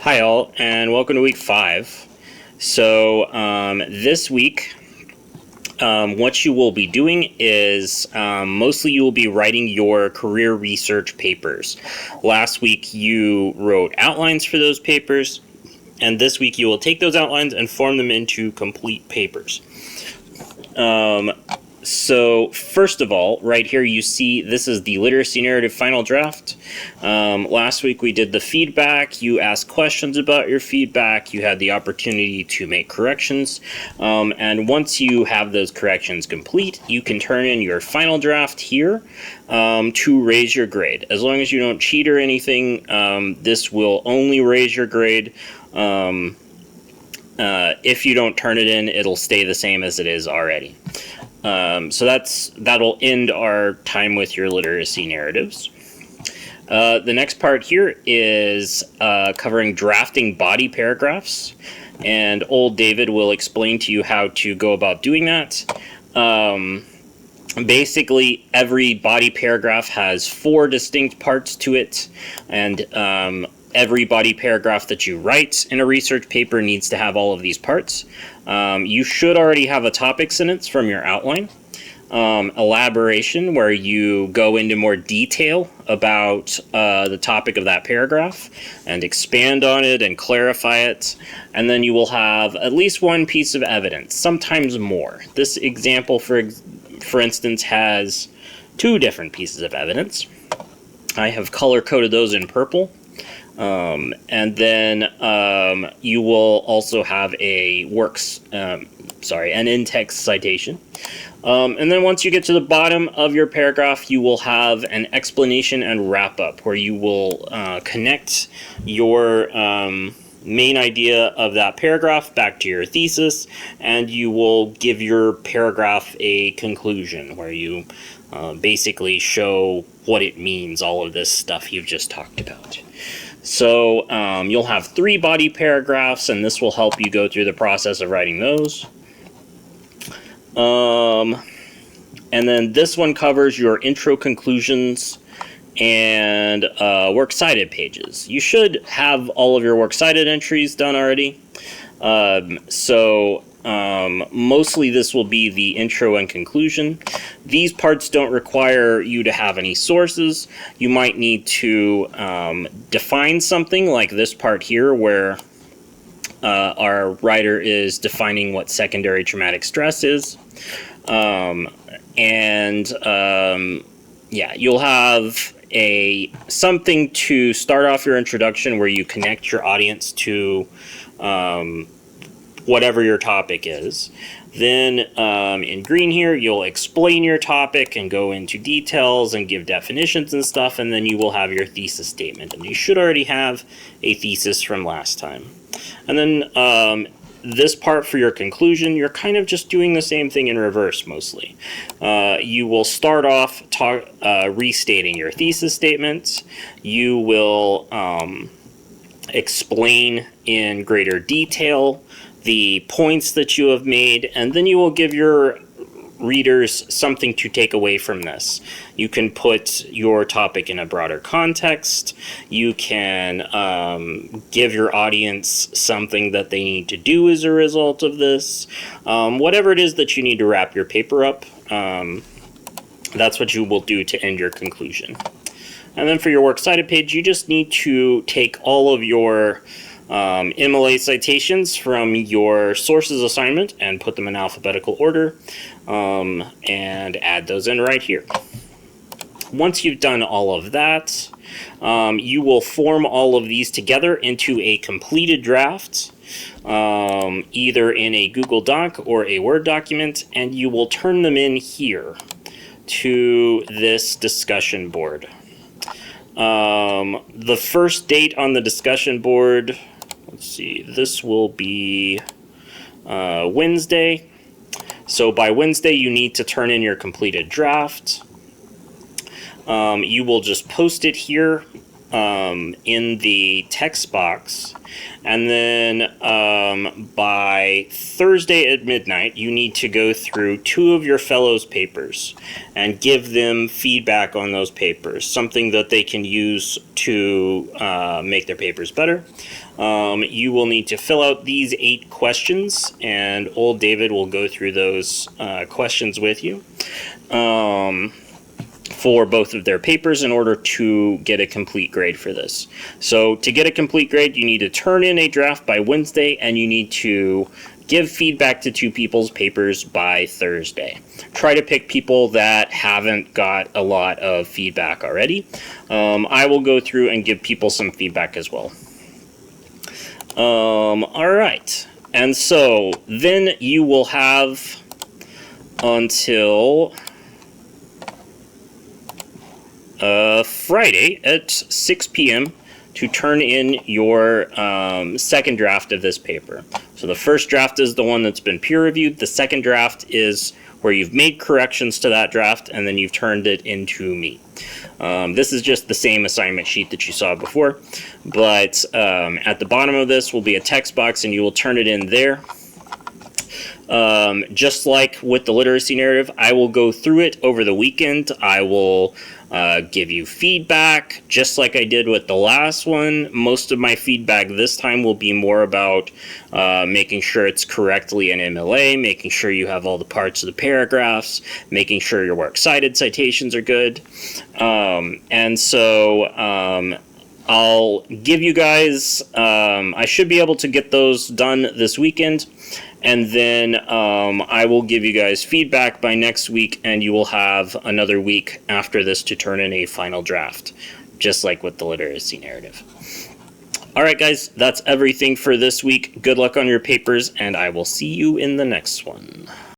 Hi all, and welcome to week 5. So this week, what you will be doing is mostly you will be writing your career research papers. Last week you wrote outlines for those papers, and this week you will take those outlines and form them into complete papers. So first of all, right here you see this is the literacy narrative final draft. Last week we did the feedback. You asked questions about your feedback. You had the opportunity to make corrections. And once you have those corrections complete, you can turn in your final draft here to raise your grade. As long as you don't cheat or anything, this will only raise your grade. If you don't turn it in, it'll stay the same as it is already. So that'll end our time with your literacy narratives. The next part here is covering drafting body paragraphs, and old David will explain to you how to go about doing that. Basically, every body paragraph has 4 distinct parts to it, and every body paragraph that you write in a research paper needs to have all of these parts. You should already have a topic sentence from your outline. Elaboration, where you go into more detail about the topic of that paragraph and expand on it and clarify it. And then you will have at least one piece of evidence, sometimes more. This example, for instance, has 2 different pieces of evidence. I have color-coded those in purple. And then you will also have an in-text citation. And then once you get to the bottom of your paragraph, you will have an explanation and wrap-up, where you will connect your main idea of that paragraph back to your thesis, and you will give your paragraph a conclusion, where you basically show what it means, all of this stuff you've just talked about. So you'll have 3 body paragraphs, and this will help you go through the process of writing those. And then this one covers your intro, conclusions, and works cited pages. You should have all of your works cited entries done already. Mostly this will be the intro and conclusion. These parts don't require you to have any sources. You might need to define something, like this part here, where our writer is defining what secondary traumatic stress is. You'll have something to start off your introduction, where you connect your audience to whatever your topic is. Then in green here, you'll explain your topic and go into details and give definitions and stuff, and then you will have your thesis statement. And you should already have a thesis from last time. And then this part for your conclusion, you're kind of just doing the same thing in reverse mostly. You will start off restating your thesis statements. You will explain in greater detail the points that you have made, and then you will give your readers something to take away from this. You can put your topic in a broader context. You can give your audience something that they need to do as a result of this. Whatever it is that you need to wrap your paper up, that's what you will do to end your conclusion. And then for your works cited page, you just need to take all of your MLA citations from your sources assignment and put them in alphabetical order, and add those in right here. Once you've done all of that, you will form all of these together into a completed draft, either in a Google Doc or a Word document, and you will turn them in here to this discussion board. The first date on the discussion board, let's see, this will be Wednesday. So by Wednesday, you need to turn in your completed draft. You will just post it here in the text box, and then by Thursday at midnight, you need to go through 2 of your fellows' papers and give them feedback on those papers, something that they can use to make their papers better. You will need to fill out these 8 questions, and old David will go through those questions with you for both of their papers in order to get a complete grade for this. So to get a complete grade, you need to turn in a draft by Wednesday, and you need to give feedback to 2 people's papers by Thursday. Try to pick people that haven't got a lot of feedback already. I will go through and give people some feedback as well. All right. And so then you will have until Friday at 6 p.m. to turn in your second draft of this paper. So the first draft is the one that's been peer reviewed. The second draft is where you've made corrections to that draft and then you've turned it into me. This is just the same assignment sheet that you saw before, but at the bottom of this will be a text box and you will turn it in there. Just like with the literacy narrative, I will go through it over the weekend. I will give you feedback, just like I did with the last one. Most of my feedback this time will be more about making sure it's correctly in MLA, making sure you have all the parts of the paragraphs, making sure your works cited citations are good. And so I'll give you guys, I should be able to get those done this weekend. And then I will give you guys feedback by next week, and you will have another week after this to turn in a final draft, just like with the literacy narrative. All right, guys, that's everything for this week. Good luck on your papers, and I will see you in the next one.